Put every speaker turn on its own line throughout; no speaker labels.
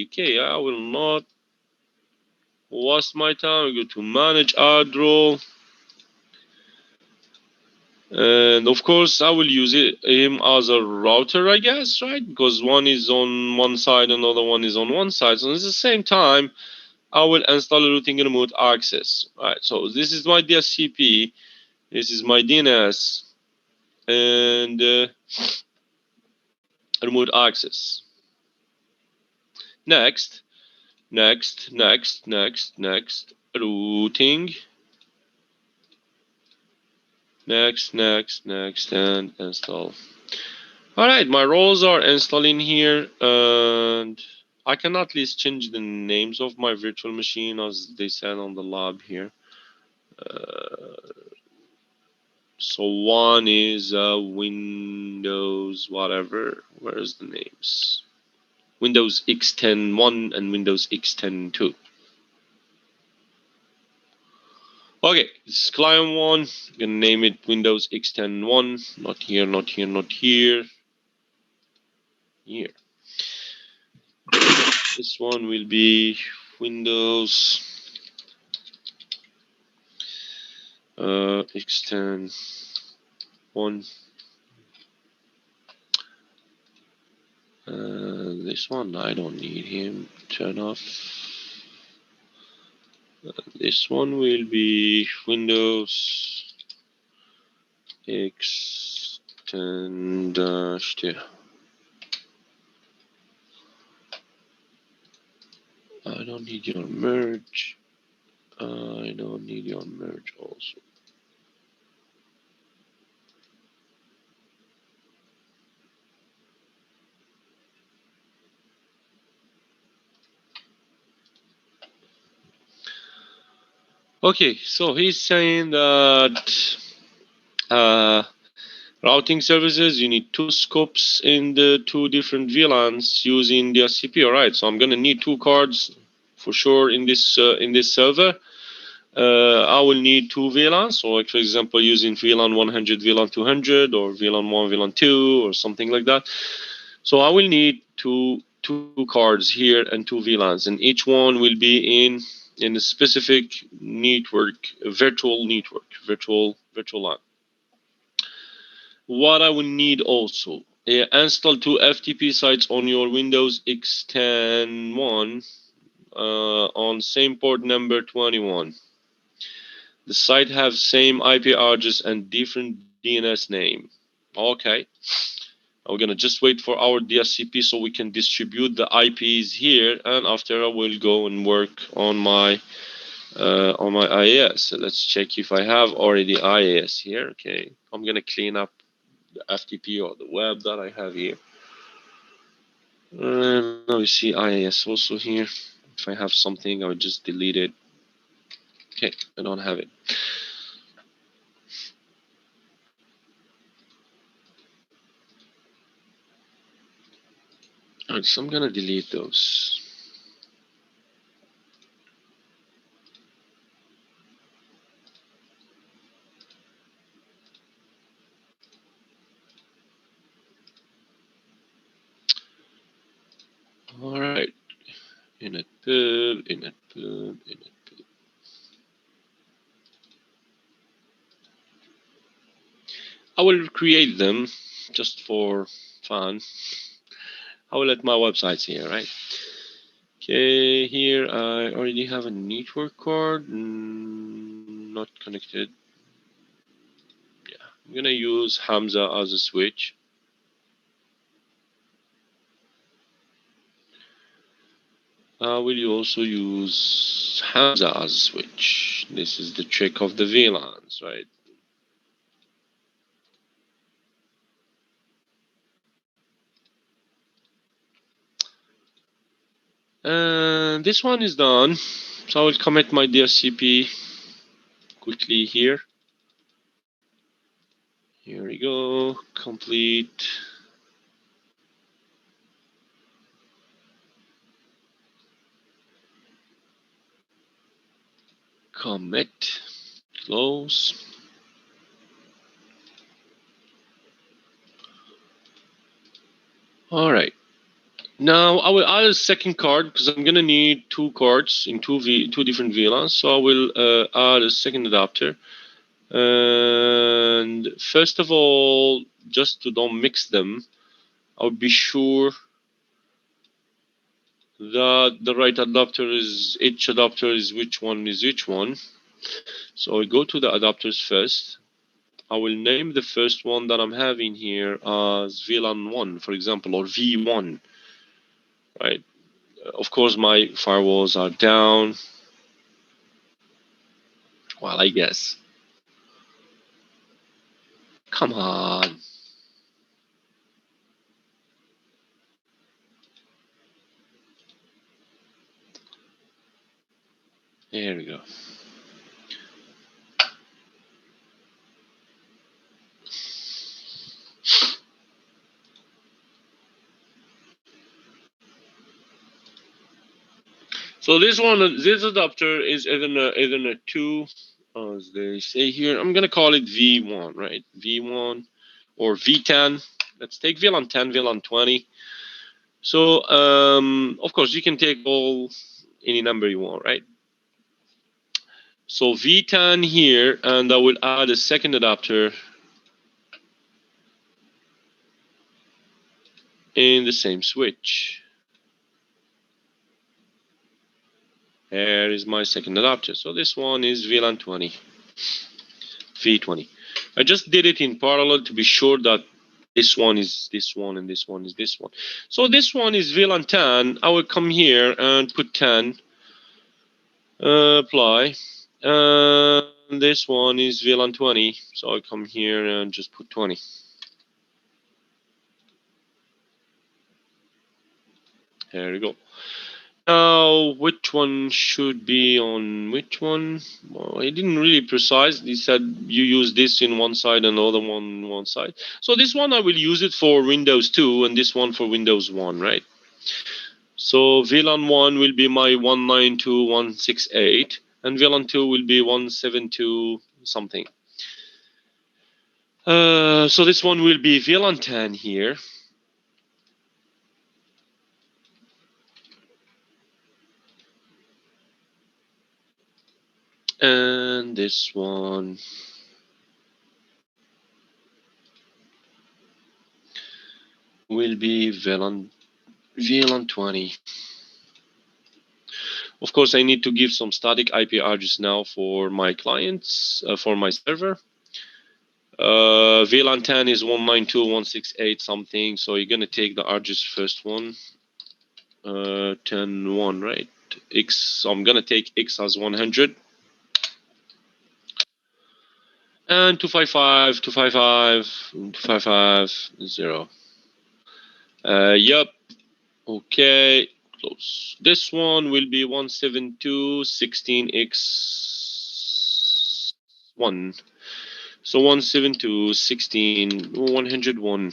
DSCP. Okay, I will not waste my time. I go to manage ad role. And of course, I will use him as a router, I guess, right? Because one is on one side, another one is on one side. So at the same time, I will install routing remote access. Right. So this is my DSCP. This is my DNS and remote access. Next, next, routing. Next, and install. All right, my roles are installing here, and I can at least change the names of my virtual machine as they said on the lab here. So one is Windows whatever. Where's the names? Windows X10 1 and Windows X10 2. Okay, this is client 1. I'm gonna name it Windows X10 1. Not here, not here, not here. Here. This one will be Windows X10 1. This one I don't need him. Turn off. This one will be Windows X10-2. I don't need your merge. I don't need your merge also. Okay, so he's saying that routing services, you need two scopes in the two different VLANs using the DSCP. All right, so I'm gonna need two cards for sure in this server. I will need two VLANs. So, like for example, using VLAN 100, VLAN 200, or VLAN 1, VLAN 2, or something like that. So I will need two cards here and two VLANs, and each one will be in a specific network, virtual network, virtual LAN. What I will need also, install two FTP sites on your Windows X10 1 on same port number 21. The site have same IP address and different DNS name. Okay. We're gonna just wait for our DSCP so we can distribute the IPs here, and after I will go and work on my IAS. So let's check if I have already IAS here. Okay, I'm gonna clean up the FTP or the web that I have here. And now we see IAS also here. If I have something, I would just delete it. Okay, I don't have it. Alright, so I'm gonna delete those. Alright, init pub, init pub, init pub. I will create them just for fun. I will let my websites here, right? Okay, here I already have a network card, not connected. Yeah, I'm gonna use Hamza as a switch. Will you also use Hamza as a switch? This is the trick of the VLANs, right? And this one is done. So I will commit my DSCP quickly here. Here we go, complete. Commit, close. All right, Now I will add a second card because I'm gonna need two cards in two different VLANs. So I will add a second adapter. And first of all, just to don't mix them, I'll be sure that the right adapter is each adapter is which one is which one. So I go to the adapters first. I will name the first one that I'm having here as VLAN 1, for example, or V1, right? Of course, my firewalls are down. Well, I guess. Come on. There we go. So this adapter is Ethernet 2, as they say here. I'm gonna call it V1, right? V1 or V10. Let's take VLAN 10, VLAN 20. So of course you can take any number you want, right? So V10 here, and I will add a second adapter in the same switch. Here is my second adapter. So this one is VLAN 20, V20. I just did it in parallel to be sure that this one is this one and this one is this one. So this one is VLAN 10. I will come here and put 10, apply. And this one is VLAN 20. So I come here and just put 20. There we go. Now, which one should be on which one? Well, he didn't really precise. He said you use this in one side and the other one on one side. So this one I will use it for Windows 2 and this one for Windows 1, right? So VLAN 1 will be my 192.168 and VLAN 2 will be 172 something. So this one will be VLAN 10 here. And this one will be VLAN 20. Of course, I need to give some static IP address now for my clients, for my server. VLAN 10 is 192.168 something, so you're gonna take the address first one, 10.1, right? X, so I'm gonna take X as 100. And 255, 255, 255, 0. Yep, okay, close. This one will be 172.16x1. So 172.16, 101,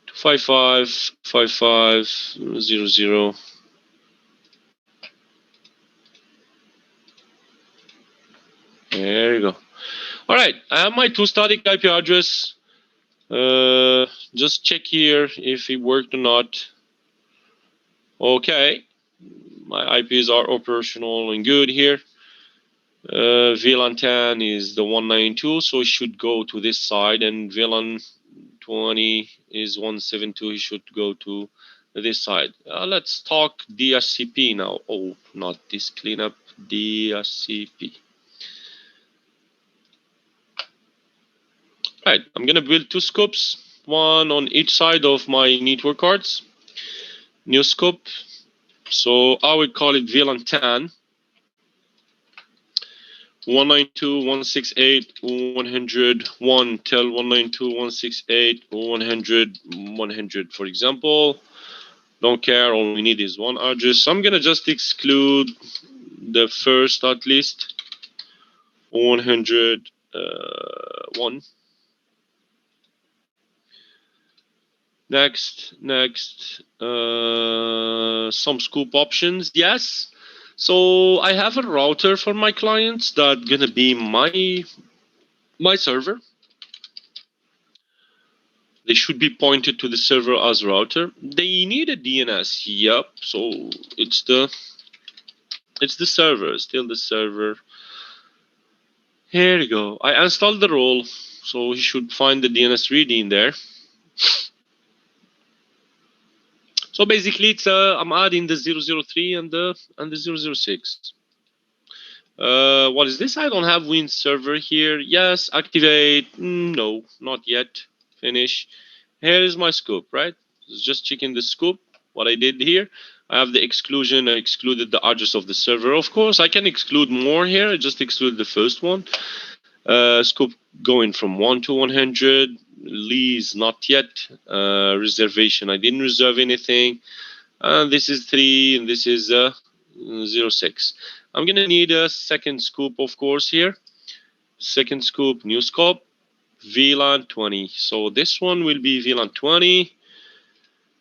255, 5500. There you go. All right, I have my two static IP address. Just check here if it worked or not. Okay, my IPs are operational and good here. VLAN 10 is the 192, so it should go to this side, and VLAN 20 is 172, it should go to this side. Let's talk DHCP now. Oh, not this cleanup, DHCP. Right, I'm gonna build two scopes, one on each side of my network cards. New scope, so I would call it VLAN 10. 192.168.101 till 192.168.100, for example. Don't care, all we need is one address. So I'm gonna just exclude the first at least 101. Next, some scoop options. Yes. So I have a router for my clients that's gonna be my server. They should be pointed to the server as router. They need a DNS. Yep. So it's the server. Still the server. Here we go. I installed the role, so he should find the DNS readme in there. So basically, it's I'm adding the 003 and the 006. What is this? I don't have Win server here. Yes, activate. No, not yet. Finish. Here is my scope, right? Just checking the scope. What I did here, I have the exclusion. I excluded the address of the server. Of course, I can exclude more here. I just excluded the first one. Scope going from 1 to 100. Lease not yet. Reservation. I didn't reserve anything. This is 3 and this is 06. I'm gonna need a second scoop, of course, here. Second scoop, new scope, VLAN 20. So this one will be VLAN 20.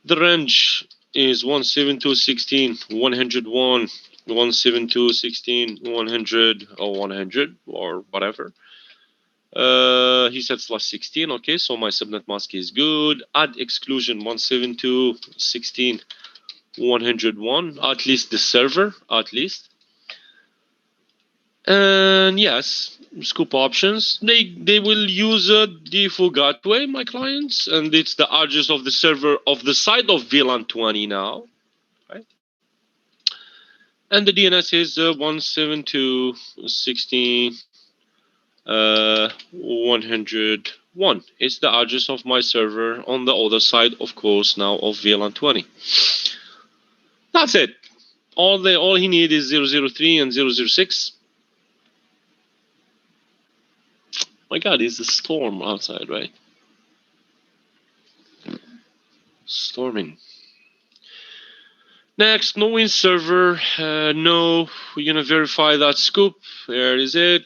The range is 172.16.101, 172.16.100 or 100 or whatever. He said /16. Okay, so my subnet mask is good. Add exclusion 172.16.101, at least the server, at least. And yes, scoop options. They will use a default gateway, my clients, and it's the address of the server of the side of VLAN 20 now, right? And the DNS is 172.16.101. It's the address of my server on the other side, of course, now of VLAN 20. That's it. All he needs is 003 and 006. My God, it's a storm outside, right? Storming. Next, no win server. No, we're gonna verify that scoop. There is it.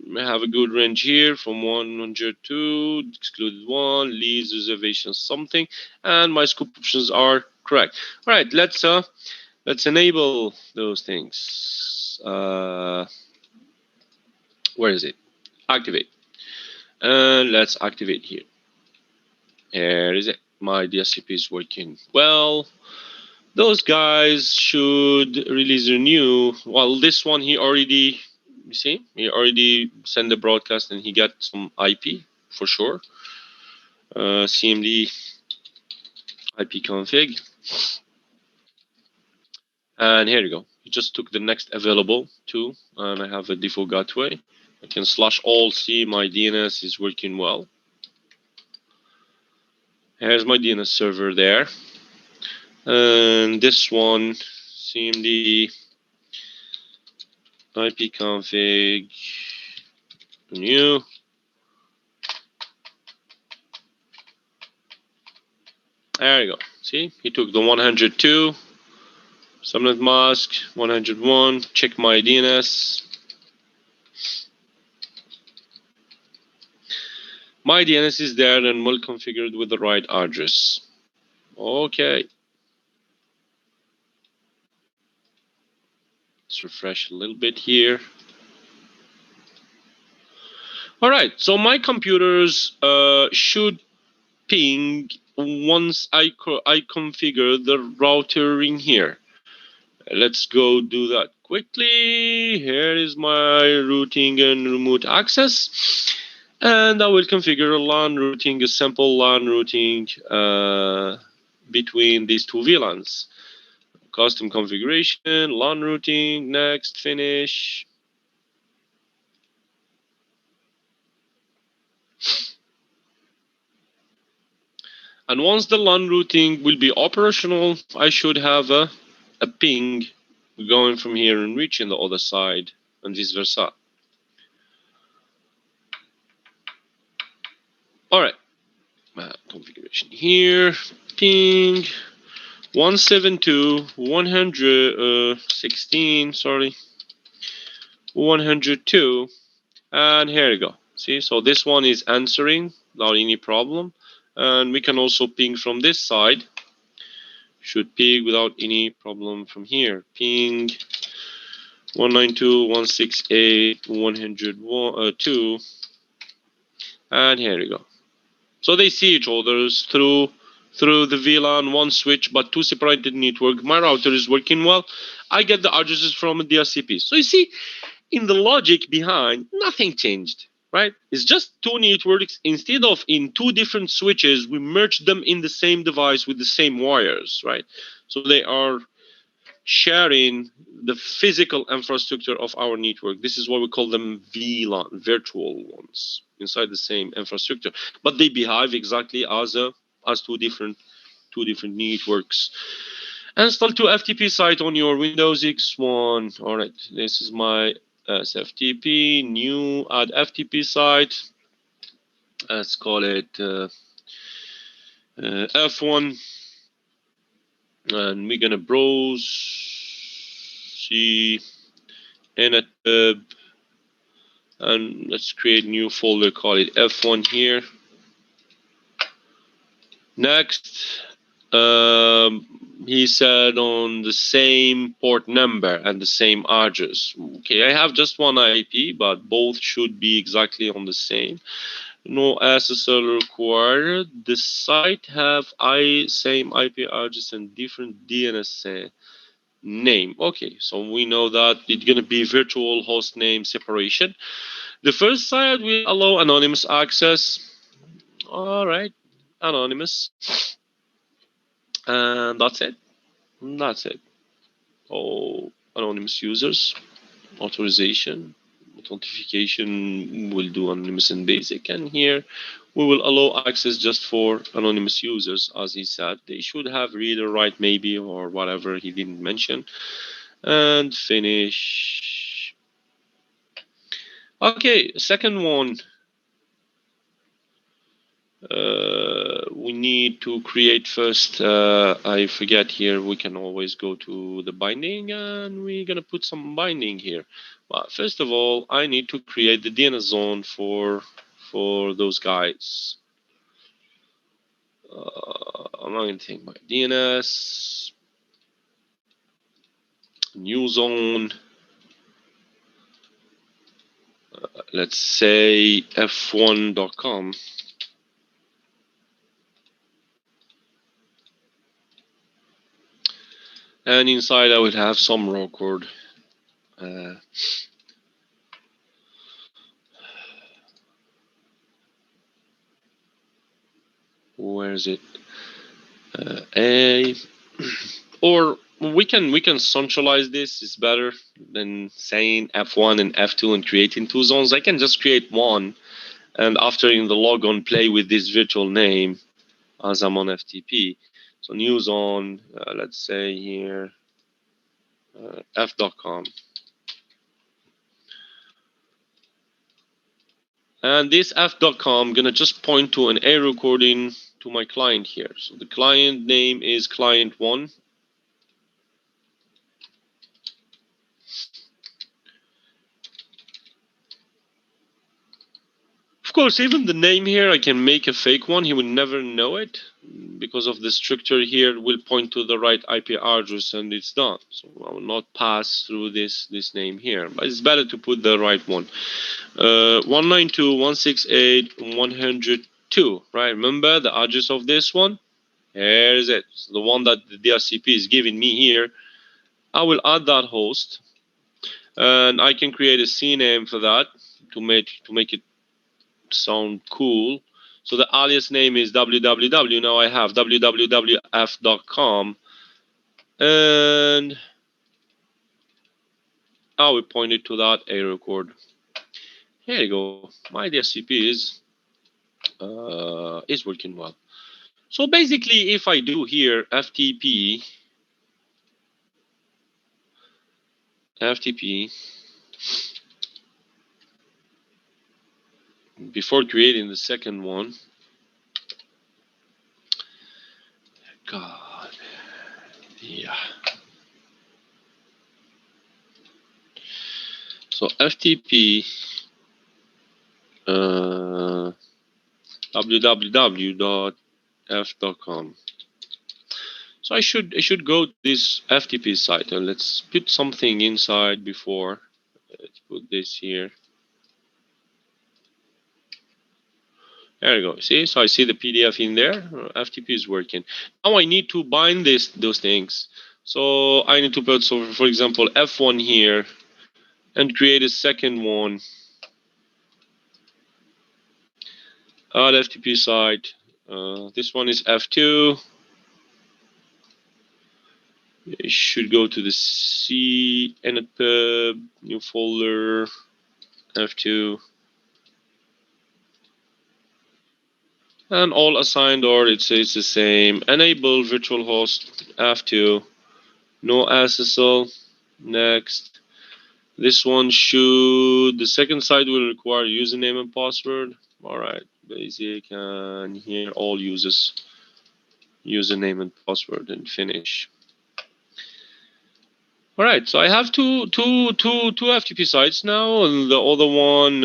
We have a good range here from 102, excluded 1, leads, reservation, something, and my scoop options are correct. All right, let's enable those things. Where is it? Activate. And let's activate here. Here is it. My DSCP is working well. Those guys should release a new. Well, this one he already, you see, he already sent the broadcast and he got some IP for sure. CMD IP config. And here you go. He just took the next available too, and I have a default gateway. I can /all see my DNS is working well. Here's my DNS server there. And this one, CMD IP config, new. There you go. See, he took the 102, subnet mask, 101, check my DNS. My DNS is there and well configured with the right address. Okay. Let's refresh a little bit here. All right, so my computers should ping once I configure the router in here. Let's go do that quickly. Here is my routing and remote access. And I will configure a LAN routing, a simple LAN routing between these two VLANs. Custom configuration, LAN routing, next, finish. And once the LAN routing will be operational, I should have a ping going from here and reaching the other side and vice versa. All right, configuration here, ping 172.116, sorry, 102, and here you go. See, so this one is answering without any problem, and we can also ping from this side. Should ping without any problem from here. Ping 192.168.102, and here you go. So they see each other through the VLAN, one switch, but two separated network. My router is working well. I get the addresses from the DHCP. So you see, in the logic behind, nothing changed, right? It's just two networks. Instead of in two different switches, we merged them in the same device with the same wires, right? So they are sharing the physical infrastructure of our network. This is what we call them VLAN, virtual ones, inside the same infrastructure. But they behave exactly as two different networks. Install to FTP site on your Windows X1. All right, this is my SFTP. New add FTP site. Let's call it F1, and we're gonna browse. See NetHub, and let's create a new folder. Call it F1 here. Next, he said on the same port number and the same address. Okay, I have just one IP, but both should be exactly on the same. No SSL required. The site have same IP address and different DNS name. Okay, so we know that it's gonna be virtual host name separation. The first site will allow anonymous access. All right, anonymous. And that's it. That's it. All anonymous users, authorization, authentication will do anonymous and basic. And here we will allow access just for anonymous users, as he said. They should have read or write maybe or whatever he didn't mention. And finish. Okay, second one. We need to create first, I forget here, we can always go to the binding and we're gonna put some binding here. But first of all, I need to create the DNS zone for those guys. I'm not gonna take my DNS, new zone, let's say f1.com. And inside I will have some record. Where is it? A or we can centralize this. It's better than saying F1 and F2 and creating two zones. I can just create one, and after in the logon play with this virtual name as I'm on FTP. So new zone, let's say here f.com. And this f.com gonna just point to an A recording to my client here. So the client name is client1. Of course, even the name here, I can make a fake one. He will never know it because of the structure here will point to the right IP address and it's done. So I will not pass through this name here, but it's better to put the right one. 192.168.102, right? Remember the address of this one? Here is it. So the one that the DHCP is giving me here. I will add that host and I can create a CNAME for that to make it sound cool. So the alias name is www. Now I have www.f.com, and I will point it to that A record. Here you go. My DHCP is working well. So basically, if I do here FTP, before creating the second one, God, yeah. So FTP www.f.com. So I should go to this FTP site and let's put something inside before. Let's put this here. There you go. See, so I see the PDF in there. FTP is working. Now I need to bind those things. So I need to put, so for example, F1 here, and create a second one. Add FTP site. This one is F2. It should go to the C NetPub, new folder, F2. And all assigned or it says the same. Enable virtual host F2. No SSL. Next. This one should, the second site will require username and password. All right, basic, and here all uses username and password, and finish. All right, so I have two FTP sites now, and the other one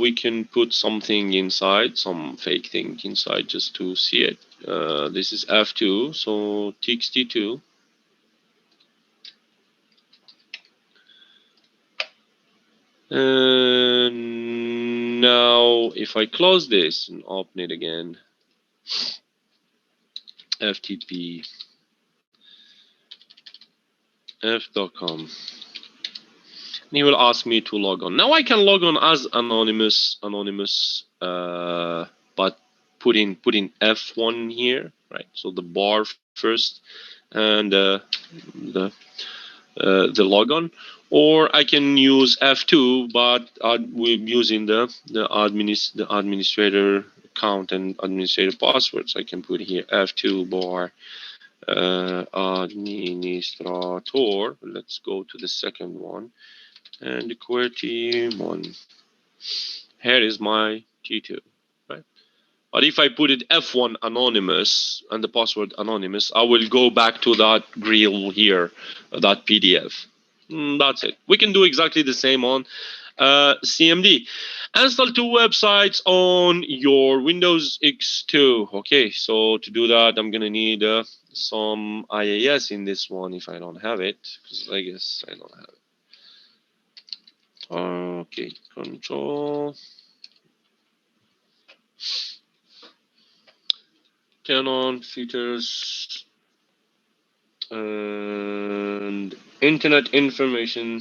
we can put something inside, some fake thing inside just to see it. This is F2, so txt2. And now if I close this and open it again, FTP f.com. He will ask me to log on. Now I can log on as anonymous, but put in F1 here, right? So the bar first, and the logon, or I can use F2, but we're using the administrator account and administrator password. So I can put here F2 bar administrator. Let's go to the second one, and the QWERTY one. Here is my T2, right? But if I put it F1 anonymous and the password anonymous, I will go back to that grill here, that PDF. That's it. We can do exactly the same on CMD. Install two websites on your Windows X2. Okay, so to do that, I'm gonna need some IIS in this one if I don't have it, because I guess I don't have it. Okay, control. Turn on features and internet information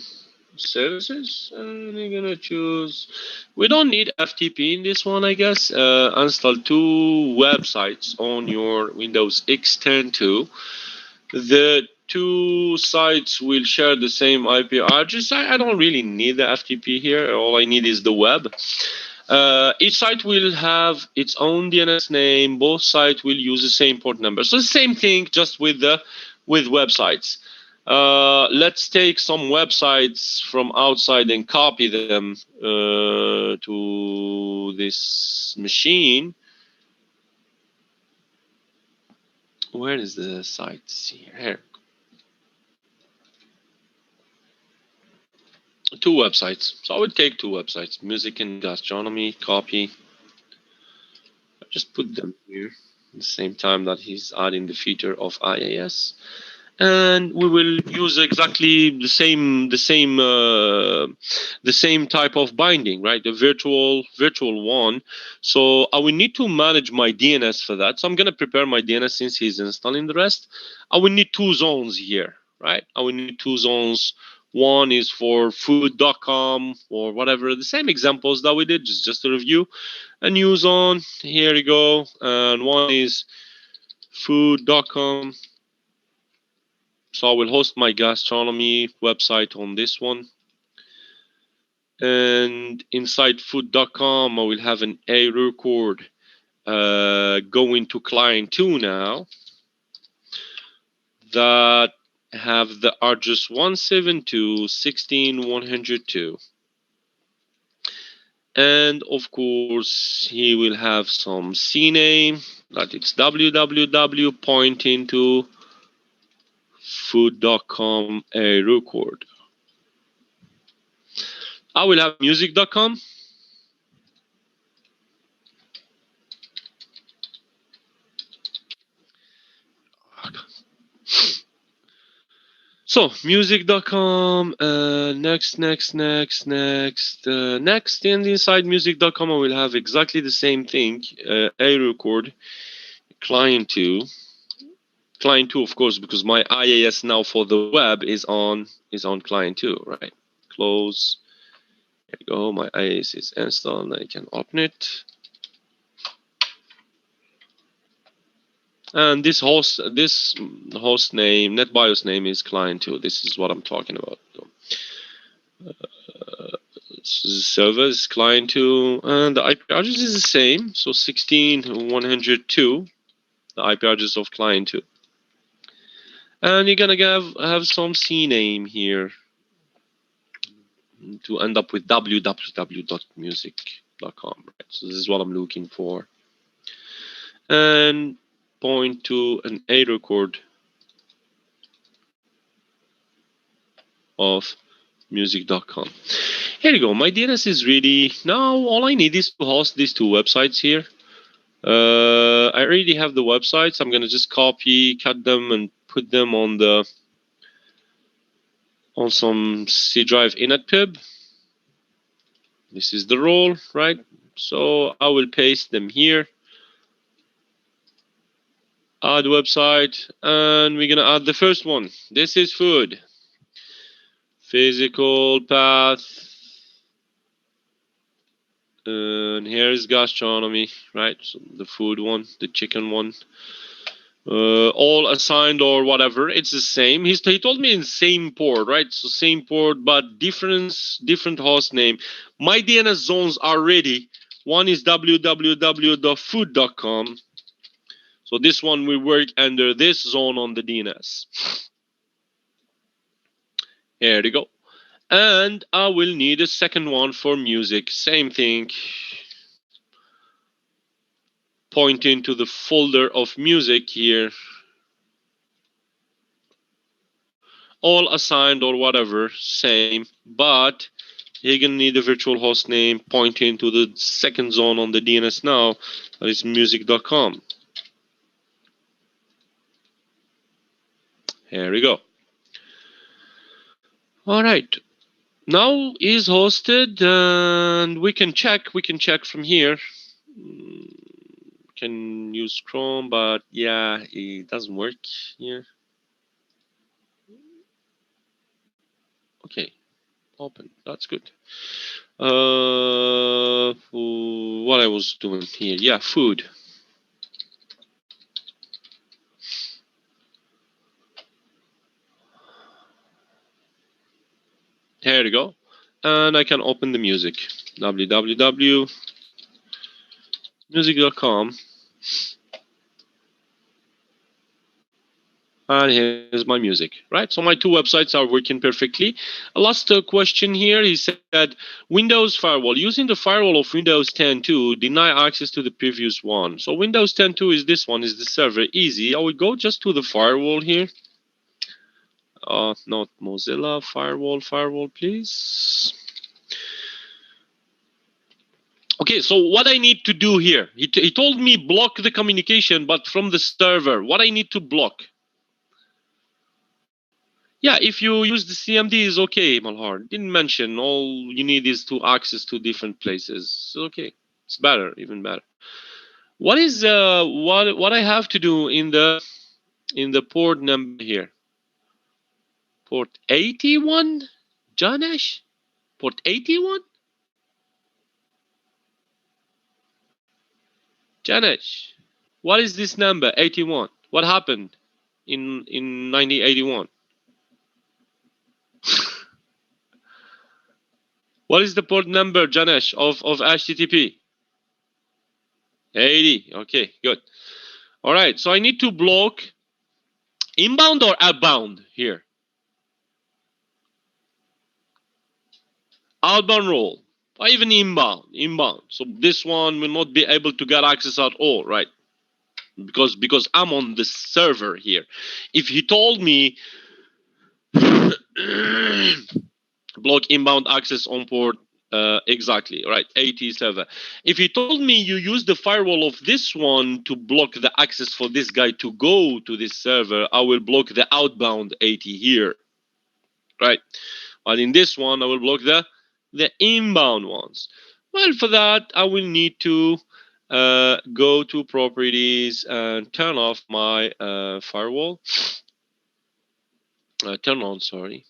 services, and you're gonna choose, we don't need FTP in this one, I guess. Install two websites on your Windows X10 the two sites will share the same IP address. I don't really need the FTP here. All I need is the web. Each site will have its own DNS name. Both sites will use the same port number. So the same thing, just with websites. Let's take some websites from outside and copy them to this machine. Where is the site? Here. Two websites. So I would take two websites, music and gastronomy, copy. I just put them here at the same time that he's adding the feature of IIS. And we will use exactly the same type of binding, right? The virtual one. So I will need to manage my DNS for that. So I'm going to prepare my DNS since he's installing the rest. I will need two zones here, right? I will need two zones. One is for food.com or whatever, the same examples that we did, just a review. A new zone, here you go. And one is food.com. So I will host my gastronomy website on this one. And inside food.com, I will have an A record going to client 2 now that have the address 172.16.102. And of course, he will have some CNAME that it's www pointing to food.com A record. I will have music.com. So music.com, next, and inside music.com I will have exactly the same thing, a record, client 2, of course, because my IIS now for the web is on client 2, right? Close. There you go. My IIS is installed. I can open it. And this host name, NetBIOS name is client 2. This is what I'm talking about. Server is client 2, and the IP address is the same. So 16.102, the IP address of client 2. And you're gonna have some CNAME here to end up with www.music.com. Right? So this is what I'm looking for. And point to an A record of music.com. Here you go. My DNS is ready. Now all I need is to host these two websites here. I already have the websites. I'm gonna just copy, cut them, and put them on some C drive inetpib. This is the role, right? So I will paste them here. Add website, and we're gonna add the first one. This is food. Physical path. And here's gastronomy, right? So the food one, the chicken one. All assigned or whatever, it's the same. He told me in same port, right? So same port, but different host name. My DNS zones are ready. One is www.food.com. So this one will work under this zone on the DNS. Here we go. And I will need a second one for music. Same thing. Pointing to the folder of music here. All assigned or whatever, same, but you're gonna need a virtual host name pointing to the second zone on the DNS now, that is music.com. Here we go. All right, now is hosted, and we can check from here. Can use Chrome, but yeah, it doesn't work here. Okay, open, that's good. What I was doing here, yeah, food. Here we go. And I can open the music. www.music.com. And here's my music, right? So my two websites are working perfectly. A last question here. He said, Windows firewall. Using the firewall of Windows 10 to deny access to the previous one. So Windows 10.2 is this one, is the server. Easy. I would go just to the firewall here. Not Mozilla. Firewall, please. Okay, so what I need to do here, he told me block the communication, but from the server, what I need to block? Yeah, if you use the CMD is okay, Malhar. Didn't mention all you need is to access to different places. Okay, it's better, even better. What is what I have to do in the port number here? Port 81, Janesh? Port 81? Janesh, what is this number 81? What happened in 1981? What is the port number, Janesh, of HTTP? 80. Okay, good. All right, so I need to block inbound or outbound here? Outbound role, or even inbound. So this one will not be able to get access at all, right? Because I'm on the server here. If he told me block inbound access on port exactly, right, 87. If he told me you use the firewall of this one to block the access for this guy to go to this server, I will block the outbound 80 here. right? But in this one, I will block the inbound ones. Well, for that, I will need to go to properties and turn off my firewall. Turn on, sorry.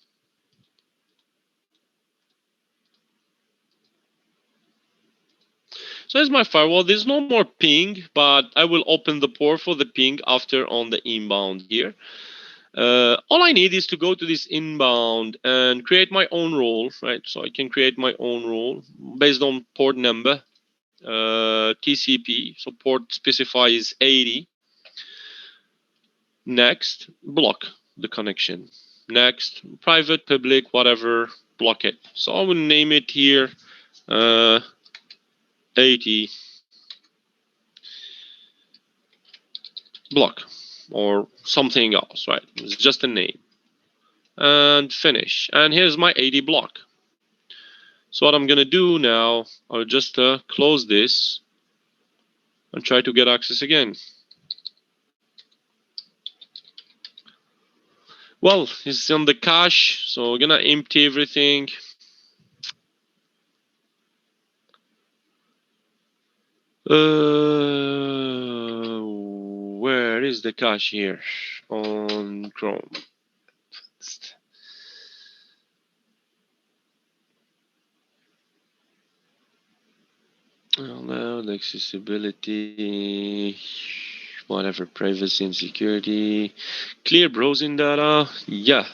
So as my firewall, there's no more ping, but I will open the port for the ping after on the inbound here. All I need is to go to this inbound and create my own role, right? So I can create my own role based on port number, TCP. So port specifies 80. Next, block the connection. Next, private, public, whatever, block it. So I will name it here 80 block or something else, right? It's just a name. And finish. And here's my 80 block. So what I'm gonna do now, I'll just close this and try to get access again. Well, it's on the cache, so we're gonna empty everything. Where is the cache here on Chrome? Allowed accessibility, whatever, privacy and security, clear browsing data, yeah,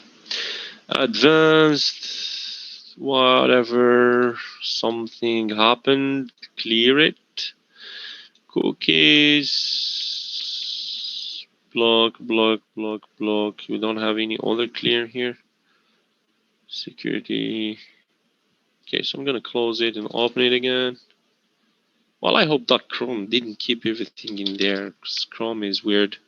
advanced, whatever, something happened, clear it, cookies, block, block, block, block. We don't have any other clear here. Security. Okay, so I'm gonna close it and open it again. Well, I hope that Chrome didn't keep everything in there, because Chrome is weird.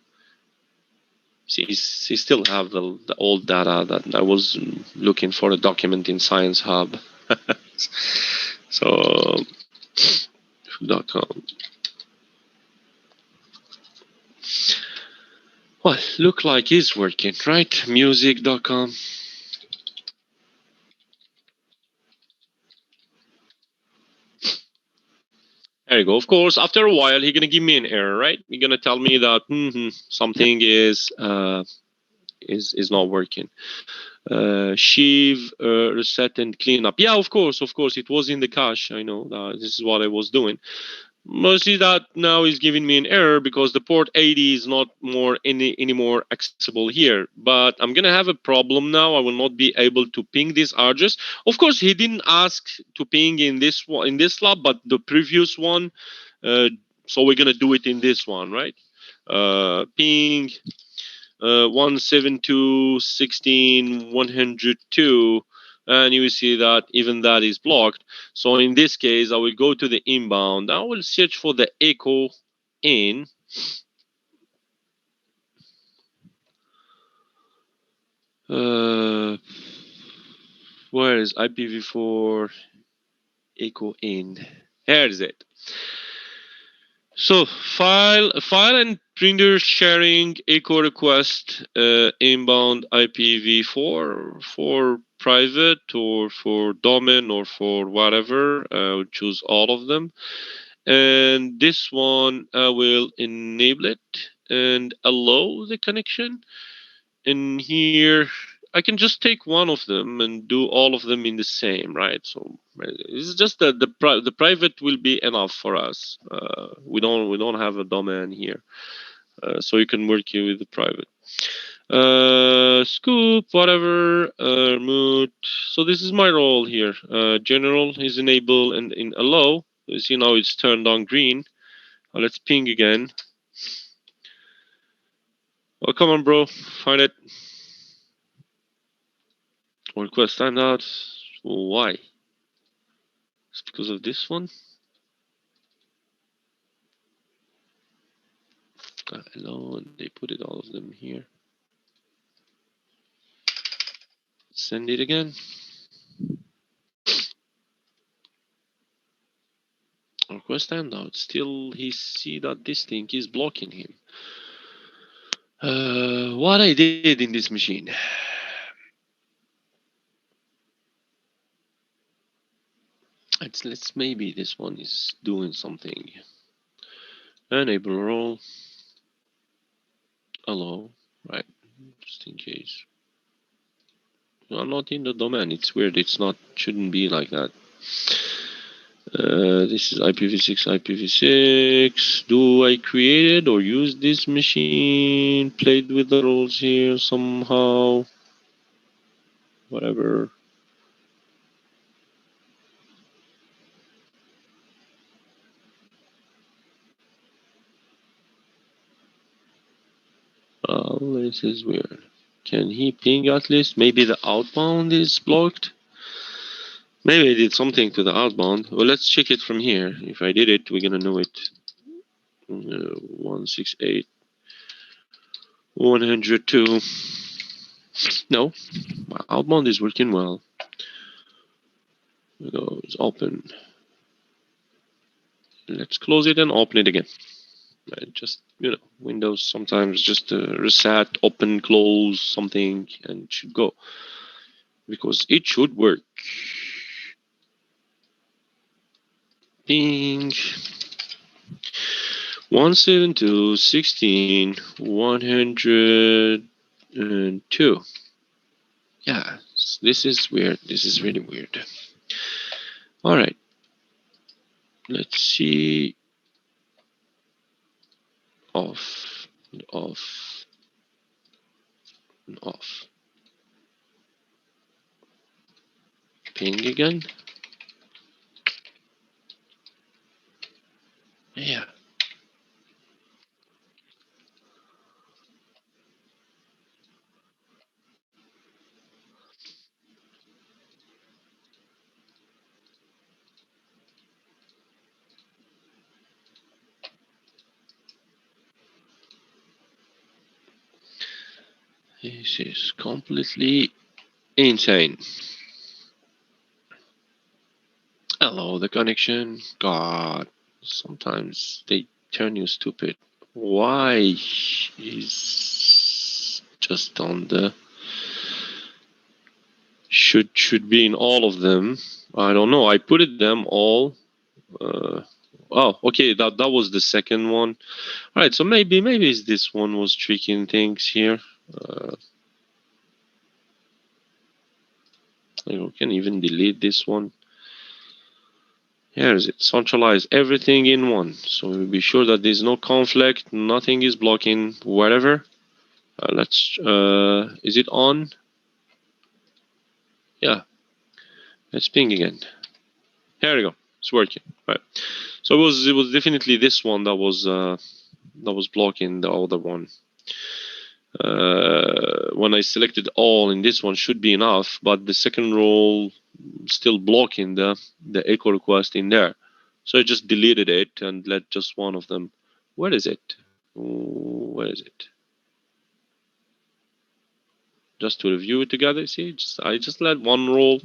See, still have the old data that I was looking for a document in Science Hub. So, .com. Well, look like it's working, right? Music.com. There you go. Of course, after a while, he's gonna give me an error, right? He's gonna tell me that something is not working. Sheave, reset and clean up. Yeah, of course, it was in the cache. I know that this is what I was doing. Mostly that now is giving me an error because the port 80 is not any more accessible here. But I'm gonna have a problem now. I will not be able to ping this address. Of course, he didn't ask to ping in this one, in this lab, but the previous one. So we're gonna do it in this one, right? Ping 172.16.102, and you will see that even that is blocked. So in this case, I will go to the inbound. I will search for the echo in. Where is IPv4 echo in? Here is it. So file and printer sharing echo request inbound IPv4 for private or for domain or for whatever. I will choose all of them, and this one I will enable it and allow the connection. And here I can just take one of them and do all of them in the same, right? So it's just that the private will be enough for us. We don't have a domain here, so you can work here with the private. Scoop, whatever, mute. So this is my role here. General is enable and in allow. You see now it's turned on green. Let's ping again. Oh, come on, bro, find it. Request timeout. Why? It's because of this one. Alone, they put it all of them here. Send it again. Request timeout. Still, he see that this thing is blocking him. What I did in this machine. let's maybe this one is doing something. Enable role. Allow. Right. Just in case. I'm not in the domain. It's weird. It's not. Shouldn't be like that. This is IPv6, IPv6. Do I create it or use this machine? Played with the rules here somehow. Whatever. Oh, this is weird. Can he ping at least? Maybe the outbound is blocked? Maybe I did something to the outbound. Well, let's check it from here. If I did it, we're gonna know it. 168. 102. No, my outbound is working well. It's open. Let's close it and open it again. Just, Windows sometimes just reset, open, close something, and it should go. Because it should work. Ping. 172.16.102. Yeah, this is weird. This is really weird. All right. Let's see. Off, off, off. Ping again. Yeah. This is completely insane. Hello, the connection. God, sometimes they turn you stupid. Why is just on the should be in all of them? I don't know. I put it them all. Oh, okay. That was the second one. All right. So maybe this one was tricking things here. You can even delete this one. Here is it. Centralize everything in one. So we'll be sure that there's no conflict. Nothing is blocking whatever. Let's. Is it on? Yeah. Let's ping again. Here we go. It's working. Right. So it was definitely this one that was blocking the other one. When I selected all in this one should be enough, but the second role still blocking the echo request in there. So I just deleted it and let just one of them. Where is it? Where is it? Just to review it together. See, I just let one role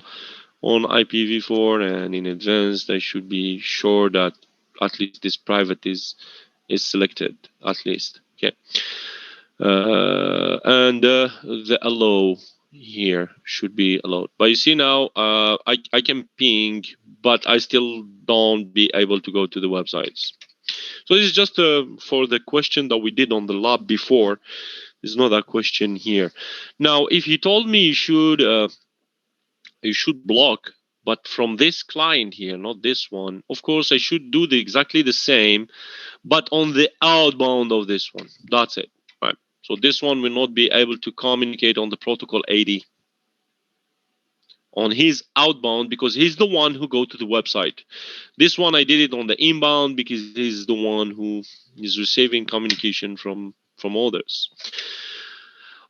on IPv4, and in advanced I should be sure that at least this private is selected at least. Okay. And the allow here should be allowed. But you see now, I can ping, but I still don't be able to go to the websites. So this is just for the question that we did on the lab before. There's not that question here. Now, if he told me you should block, but from this client here, not this one, of course I should do exactly the same, but on the outbound of this one. That's it. Right. So this one will not be able to communicate on the protocol 80 on his outbound because he's the one who go to the website. This one I did it on the inbound because he's the one who is receiving communication from others.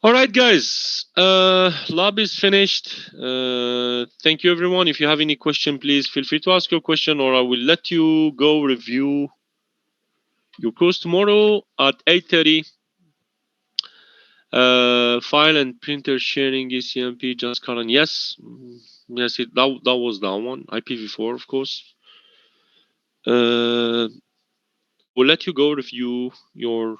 All right, guys. Lab is finished. Thank you, everyone. If you have any question, please feel free to ask your question, or I will let you go review your course tomorrow at 8:30. File and printer sharing ECMP just current. Yes, yes. That was that one. IPv4, of course. We'll let you go review your